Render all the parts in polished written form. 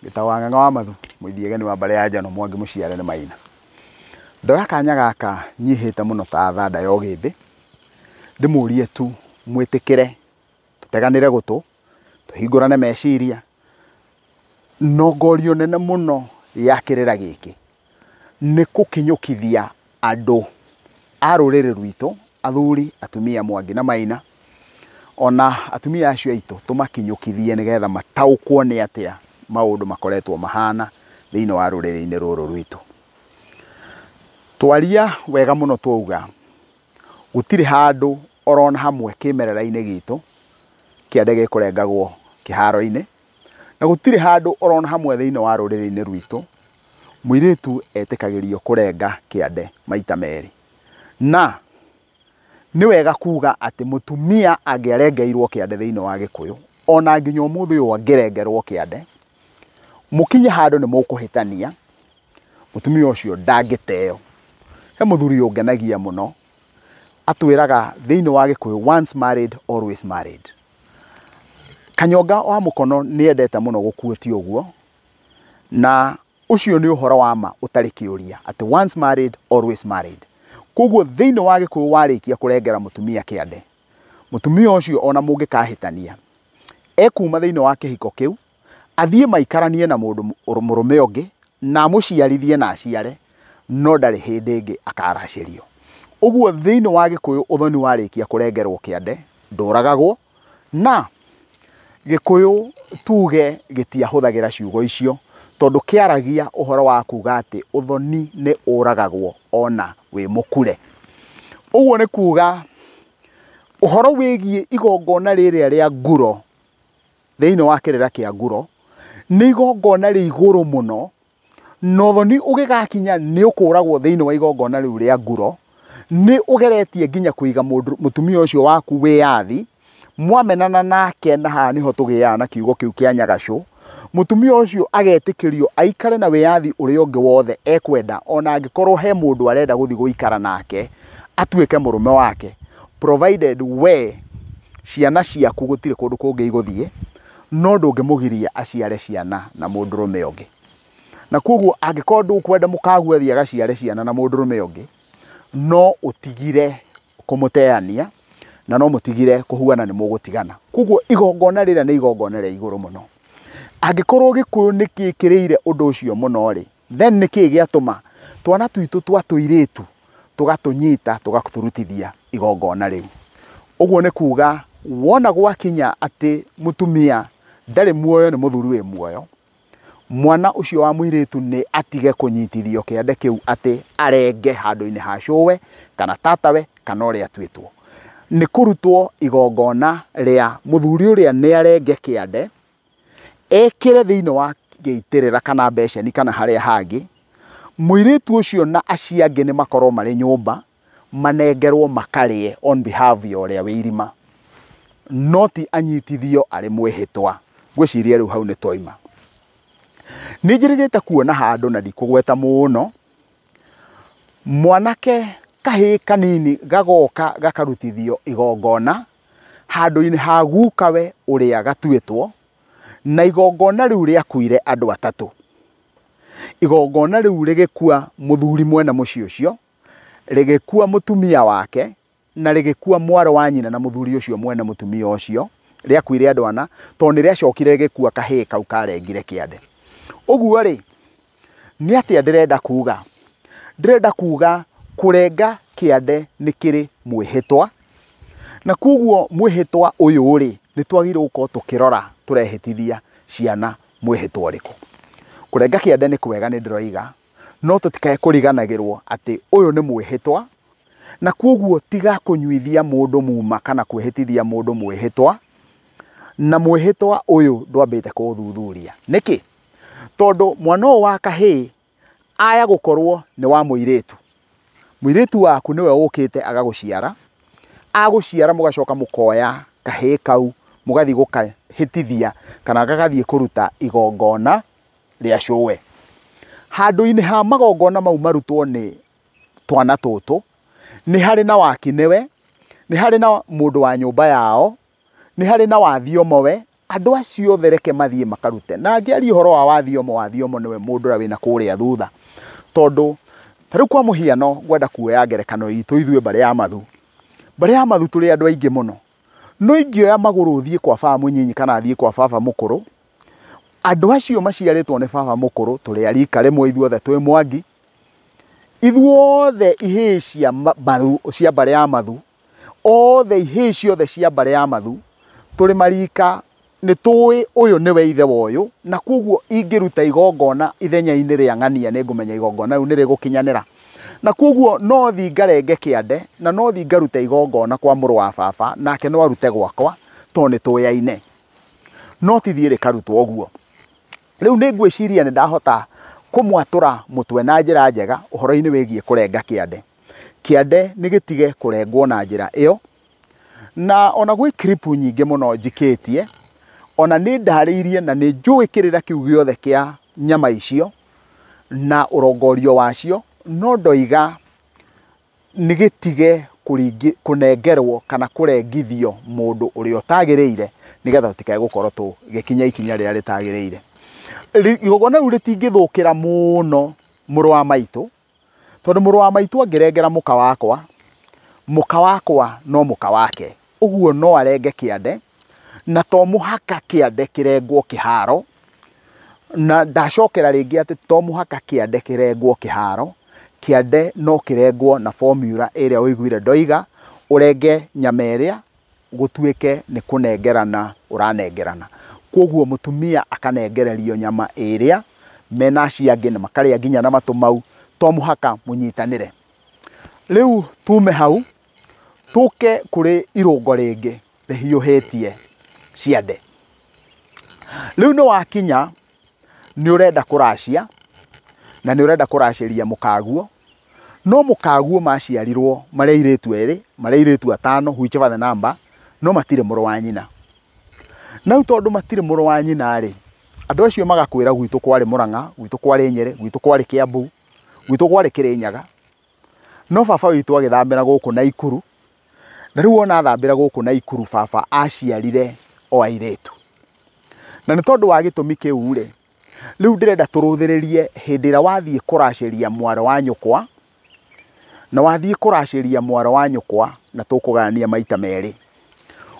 Gitawa Ng'ang'a wa Mathu muithiege ni wa mbare ya Njano Mwangi muciare ni Maina. Ndoya kanya gaka nyihite muno ta thanda ya ugithi ndimurie tu mwitikire tuteganire gutu tuhingurane meciria nogorio nene muno ya kirira giki ni kukinyukithia andu a ruriri rwitu athuri atumia Mwangi na Maina ona atumia acio aitu tumakinyukithie nigetha mataukwo ni atia maundu makoretwo mahana thiini wa ruriri-ini ruru rwitu. Twaria wega muno twauga gutiri handu orona hamwe kimerera-ini gitu kiande gikurengagwo kiharo-ini na gutiri handu orona hamwe thiini wa ruriri-ini rwitu muiritu etikagirio kurenga kiande maita meri. Na ni wega kuga ati mutumia angiarengeirwo kiande thiini wa Gikuyu ona nginya umuthu uyu angirengerwo kiande mukinye handu ni mukuhitania mutumia ucio ndangiteo. He muthuri ungenagia muno atwiraga thiini wa Gikuyu once married always married. Kanyonga wa mukono ni endete muno gukuotio uguo na ucio ni uhoro wa ma utari kiuria ati once married always married. Koguo thiini wa Gikuyu warikia kurengera mutumia kiande mutumia ucio ona mungikahitania ekuma thiini wa kihiko kiu athie maikaranie na mundu murume ungi na muciarithie na aciare no ndari hindi ingi akaracirio. Uguo thiini wa Gikuyu uthoni warikia kurengerwo kiande nduragagwo na Gikuyu tuge gitiahuthagira ciugo icio tondu kiaragia uhoro wa kuga ati uthoni ni uragagwo ona wi mukure. Uguo ni kuga uhoro wigie igongona riria ria nguro thiini wa kirira kia nguro ni igongona ri iguru muno no thoni ugigakinya ni ukuragwo thiini wa igongona riu ria nguro ni ugeretie nginya kuiga mutumia ucio waku wiathi mwamenana nake na ha niho tugiana na kiugo kiu kia Nyagacu mutumia ucio agetikirio aikare na wiathi uri ungi wothe ekwenda ona angikorwo he mundu arenda guthi guikara nake atuike murume wake provided we ciana ciaku gutire kundu kungi iguthie no ndungimugiria aciare ciana na mundurume ungi. Na koguo angikorwo ndukwenda mukagu athie agaciare ciana na mundurume ungi no utigire kumuteania na no mutigire kuhuana ni mugutigana. Koguo igongona rira ni igongona ria iguru muno. Angikorwo Gikuyu ni kikiriire undu ucio muno ri then ni ki giatuma twana twitu twa tuiritu tugatunyita tugakuturutithia igongona riu. Uguo ni kuga wona gwakinya ati mutumia ndari muoyo ni muthuri wi muoyo mwana ucio wa muiritu ni atige kunyitithio kiande kiu ati arenge handu-ini ha cuwe kana tatawe kana uria twitwo ni kurutwo igongona ria muthuri uria ni arenge kiande ekire thiini wa giitirira kana beceni kana haria hangi muiritu ucio na aciangi ni makorwo mari nyumba manengerwo makarie on behalf ya uria wirima noti anyitithio ari mwihitwa. Gwiciria riu hau ni toima nijirigite kuona handu na ndikugweta muno mwanake kahi kanini gagoka gakarutithio igongona handu-ini ha gukawe uria gatwitwo na igongona riu riakuire andu atatu. Igongona riu rigikua muthuri mwena muci ucio rigikua mutumia wake na rigikua mwaro wa nyina na muthuri ucio mwena mutumia ucio riakuire andu ana tondu riacokire rigikua kahi kau karengire kiande. Uguo ri ni atia ndirenda kuga kurenga kiande ni kiri mwihitwa na koguo mwihitwa uyu ri ni twagirwo gukorwo tukirora turehitithia ciana mwihitwa riku. Kurenga kiande ni kwega ni ndiroiga no tutikae kuriganagirwo ati uyu ni mwihitwa na koguo tiga kunyuithia mundu muma kana kwihitithia mundu mwihitwa na mwihitwa uyu ndwambite kuthuthuria niki tondu mwana wa kahi aya gukorwo ni wa muiritu waku niwe ukite agaguciara aguciara mugacoka mukoya kahi kau mugathi gukahitithia kana gagathie kuruta igongona ria cuwe handu-ini ha magongona mau marutwo ni twana tutu ni hari na wakinewe ni hari na mundu wa nyumba yao ni hari na wathiomowe andũ acio othe reke mathiĩ makarute. Na ngĩaria ũhoro wa Wathiomo nĩwe mũndũ ũrĩa wĩna kũrĩa thutha, tondũ ta rĩu kwa mũhiano ngwenda kuoya ngerekano itũ ithuĩ Mbarĩ ya Mathu tũrĩ andũ aingĩ mũno. No ingĩoya magũrũ thiĩ kwa baba Mũnyinyi kana thiĩ kwa baba Mũkũrũ, andũ acio maciarĩtwo nĩ baba Mũkũrũ tũrĩ a rika rĩmwe, ithuothe twĩ Mwangi, ithuothe ihĩĩ cia Mbarĩ ya Mathu, othe ihĩĩ ciothe cia Mbarĩ ya Mathu tũrĩ marika, nĩ tũĩ ũyũ nĩwe ithe wa ũyũ, na koguo ingĩruta igongona ithenya-inĩ rĩa ng'ania nĩ ngũmenya igongona rĩu nĩ rĩgũkinyanĩra. Na koguo no thi ngarenge kĩande na no thi ngaruta igongona kwa mũrũ wa baba, nake no arute gwakwa to nĩ tũyaine, no ti thiĩ rĩkarutwo ũguo. Rĩu nĩ ngwĩciria nĩ ndahota kũmwatũra mũtwe na njĩra njega ũhoro-inĩ wĩgiĩ kũrenga kĩande. Kĩande nĩ gĩtige kũrengwo na njĩra ĩyo, na ona gwĩ clip nyingĩ mũno njikĩtie, ona nĩ ndarĩirie na nĩ njũĩ kĩrĩra kĩu gĩothe kĩa nyama icio na ũrongorio wacio, no ndoiga nĩ gĩtige kũnengerwo kana kũrengithio mũndũ ũrĩa ũtagĩrĩire, nĩgetha tũtikae gũkorwo tũgĩkinya ikinya rĩrĩa rĩtagĩrĩire. Igongona rĩu rĩtingĩthũkĩra mũno mũrũ wa maitũ, tondũ mũrũ wa maitũ angĩrengera mũka wakwa no mũka wake, ũguo no arenge kĩande, na to mũhaka kĩande kĩrengwo kĩharo. Na ndacokera rĩngĩ atĩ to mũhaka kĩande kĩrengwo kĩharo, kĩande no kĩrengwo na formula ĩrĩa ũiguire ndoiga, ũrenge nyama ĩrĩa gũtuĩke nĩ kũnengerana ũranengerana. Koguo mũtumia akanengererio nyama ĩrĩa mena acio angĩ na makarĩa nginya na matũ mau, to mũhaka mũnyitanĩre. Rĩu tume hau tũke kũrĩ irũngo rĩngĩ rĩhiũhĩtie ciande. Rĩu nĩ wakinya nĩ ũrenda kũracia na nĩ ũrenda kũracĩria mũkaguo, no mũkaguo maciarirwo marĩ airĩtu erĩ, marĩ airĩtu atano, whichever the number, no matirĩ mũrũ wa nyina. Na tondũ matirĩ mũrũ wa nyina rĩ, andũ acio magakwĩra gwitũ kwarĩ Mũrang'a, gwitũ kwarĩ Nyĩrĩ, gwitũ kwarĩ Kĩambu, gwitũ kwarĩ Kĩrĩnyaga, no baba witũ agĩthambĩra gũkũ Naikuru, na rĩu ona athambĩra gũkũ Naikuru baba aciarire o airĩtu. Na nĩ tondũ wa gĩtũmi kĩu rĩ, rĩu ndĩrenda tũrũthĩrĩrie hĩndĩ ĩrĩa wathiĩ kũracĩria mwarĩ wa nyũkwa, na wathiĩ kũracĩria mwarĩ wa nyũkwa, na tũkũgania maita merĩ.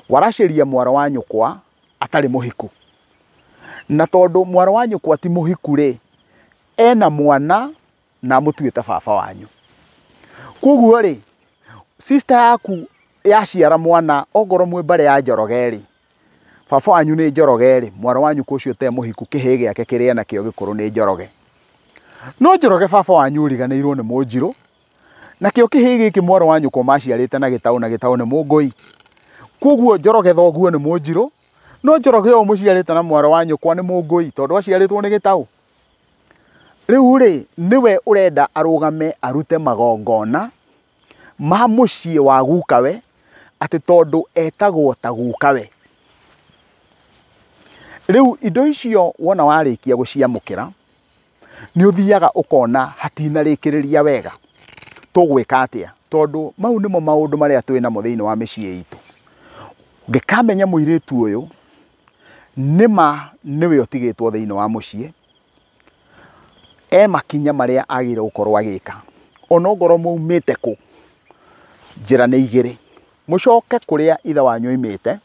Waracĩria mwarĩ wa nyũkwa atarĩ mũhiku, na tondũ mwarĩ wa nyũkwa ti mũhiku rĩ, ena mwana na mũtuĩte baba wanyu. Koguo rĩ, sister yaku yaciara mwana ongorwo mwĩ Mbarĩ ya Njoroge rĩ, baba wanyu nĩ Njoroge rĩ, mwarĩ wa nyũkwa ũcio te mũhiku, kĩhĩĩ gĩake kĩrĩa nakĩo gĩkũrũ nĩ Njoroge. No Njoroge baba wanyu ũriganĩirwo nĩ Mũnjirũ, nakĩo kĩhĩĩ gĩkĩ mwarĩ wa nyũkwa maciarĩte na Gĩtaũ, na Gĩtaũ nĩ Mũngũi. Koguo Njoroge thoguo nĩ Mũnjirũ, no Njoroge ũyũ mũciarĩte na mwarĩ wa nyũkwa nĩ Mũngũi, tondũ aciarĩtwo nĩ Gĩtaũ. Rĩu rĩ, nĩwe ũrenda arũgame arute magongona ma mũciĩ wa gukawe, atĩ tondũ etagwo ta gukawe. Rĩu indo icio wona warĩkia gũciamũkĩra, nĩ ũthiaga ũkona hatinarĩkĩrĩria wega tũgwĩka atĩa, tondũ mau nĩmo maũndũ marĩa twĩ namo thĩinĩ wa mĩciĩ itũ. Ngĩkamenya mũirĩtu ũyũ nĩma nĩwe ũtigĩtwo thĩinĩ wa mũciĩ, makinya marĩa agĩrĩirwo gũkorwo agĩka, ona ongorwo maumĩte kũ, njĩra nĩ igĩrĩ. Mũcoke kũrĩa ithe wanyu oimĩte,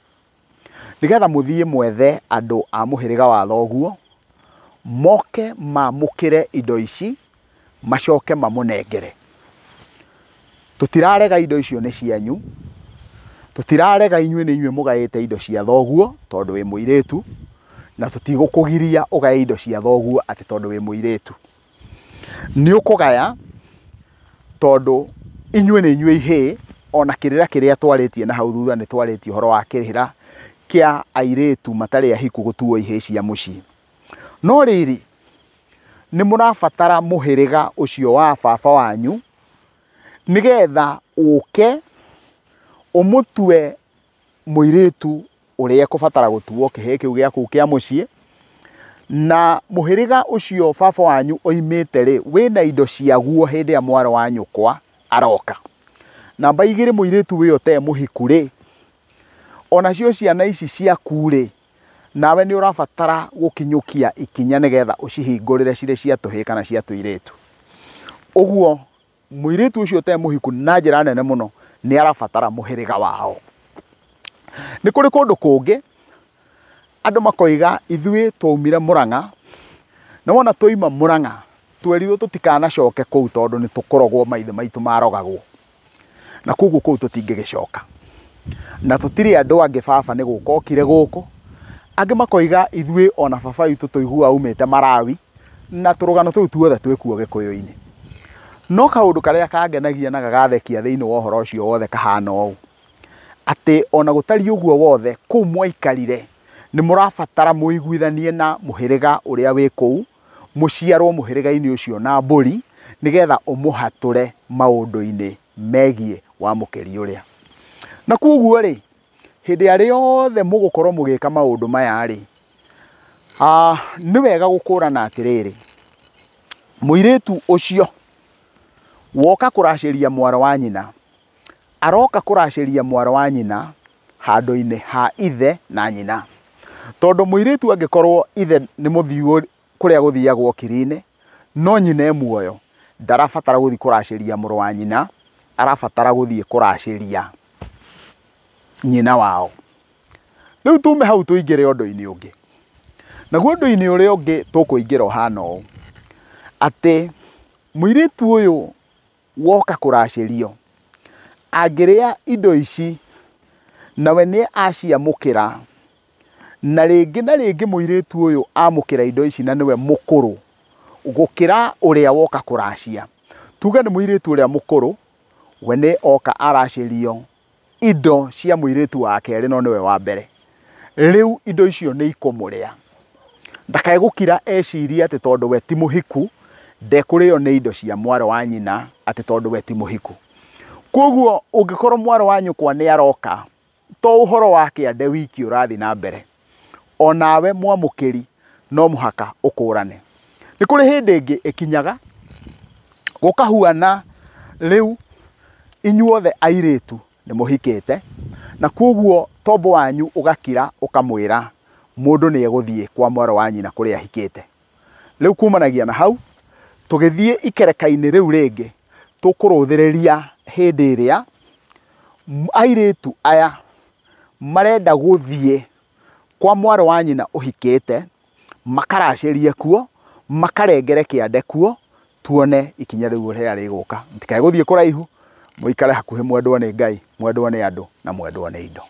nĩgetha mũthiĩ mwethe andũ a mũhĩrĩga wa thoguo, moke mamũkĩre indo ici, macoke mamũnengere. Tũtirarega indo icio nĩ cianyu, tũtirarega inyuĩ nĩ inyuĩ mũgaĩte indo cia thoguo tondũ wĩ mũirĩtu, na tũtigũkũgiria ũgae indo cia thoguo atĩ tondũ wĩ mũirĩtu. Nĩ ũkũgaya tondũ inyuĩ nĩ inyuĩ ihĩĩ, ona kĩrĩra kĩrĩa twarĩtie na hau thutha nĩ twarĩtie ũhoro wa kĩrĩra kĩa airĩtu matarĩ ahiku gũtuo ihĩĩ cia mũciĩ. No rĩrĩ, nĩ mũrabatara mũhĩrĩga ũcio wa baba wanyu, nĩgetha ũke ũmũtue mũirĩtu ũrĩa ekũbatara gũtuo kĩhĩĩ kĩu gĩaku kĩa mũciĩ, na mũhĩrĩga ũcio baba wanyu oimĩte rĩ, wĩna indo ciaguo hĩndĩ ya mwarĩ wa nyũkwa aroka. Namba igĩrĩ, mũirĩtu wĩyo te mũhiku rĩ, onacio ciana ici ciaku rĩ, nawe nĩ ũrabatara gũkinyũkia ikinya nĩgetha ũcihingũrĩre cirĩ cia tũhĩĩ kana cia tũirĩtu. Ũguo mũirĩtu ũcio te mũhiku na njĩra nene mũno nĩ arabatara mũhĩrĩga wao. Nĩ kũrĩ kũndũ kũngĩ andũ makoiga ithuĩ twaumire Mũrang'a, na wona twoima Mũrang'a twerirwo tũtikanacoke kũu tondũ nĩ tũkorogwo maithe maitũ marogagwo, na koguo kũu tũtingĩgĩcoka, na tũtirĩ andũ angĩ baba nĩ gũka okire gũkũ. Angĩ makoiga ithuĩ ona baba witũ tũiguaga umĩte Malawi na tũrũgano tũu tuothe twĩkuo Gĩkũyũ-inĩ. No kaũndũ karĩa kangenagia na gagathekia thĩinĩ wa ũhoro ũcio wothe kahana ũũ, atĩ ona gũtari ũguo wothe kũu mwaikarire nĩ mũrabatara mũiguithanie na mũhĩrĩga ũrĩa wĩ kũu, mũciarwo mũhĩrĩga-inĩ ũcio na mbũri nĩgetha ũmũhatũre maũndũ-inĩ megiĩ wamũkĩri ũrĩa. Na koguo rĩ, hĩndĩ ĩrĩa yothe mũgũkorwo mũgĩka maũndũ maya rĩ, nĩ wega gũkũrana atĩrĩrĩ, mũirĩtu ũcio woka kũracĩria mwarĩ wa nyina, aroka kũracĩria mwarĩ wa nyina handũ-inĩ ha ithe na nyina. Tondũ mũirĩtu angĩkorwo ithe nĩ mũthiu kũrĩa gũthiagwo kiri-inĩ, no nyina e muoyo, ndarabatara gũthiĩ kũracĩria mũrũ wa nyina, arabatara gũthiĩ kũracĩria nyina wao. Rĩu tume hau tũingĩre ũndũ-inĩ ũngĩ. Naguo ũndũ-inĩ ũrĩa ũngĩ tũkũingĩra ũhana ũũ, atĩ mũirĩtu ũyũ woka kũracĩrio, angĩrĩa indo ici nawe nĩ aciamũkĩra, na rĩngĩ mũirĩtu ũyũ amũkĩra indo ici na nĩwe mũkũrũ gũkĩra ũrĩa woka kũracia. Tuge nĩ mũirĩtu ũrĩa mũkũrũ, we nĩ oka aracĩrio indo cia mũirĩtu wa kerĩ no nĩwe wa mbere. Rĩu indo icio nĩ ikũmũrĩa. Ndakaegũkira eciria atĩ tondũ we ti mũhiku, ndekũrĩo nĩ indo cia mwarĩ wa nyina atĩ tondũ we ti mũhiku. Koguo ũngĩkorwo mwarĩ wa nyũkwa nĩ aroka, to ũhoro wa kĩande wiki ũrathi na mbere, onawe mwamũkĩri no mũhaka ũkũrane. Nĩ kũrĩ hĩndĩ ĩngĩ ĩkinyaga gũkahuana rĩu inyuothe airĩtu nĩ mũhikĩte, na koguo tombo wanyu ũgakira ũkamwĩra mũndũ nĩ egũthiĩ kwa mwarĩ wa nyina kũrĩa ahikĩte. Rĩu kumanagia na hau tũgĩthiĩ ikereka-inĩ rĩu rĩngĩ, tũkũrũthĩrĩria hĩndĩ ĩrĩa airĩtu aya marenda gũthiĩ kwa mwarĩ wa nyina ũhikĩte, makaracĩrie kuo, makarengere kĩande kuo, tuone ikinya rĩu ũrĩa rĩgũka. Mũtikae gũthiĩ kũraihu, mũikare hakuhĩ, mwendwo nĩ Ngai, mwendwo nĩ andũ na mwendwo nĩ indo.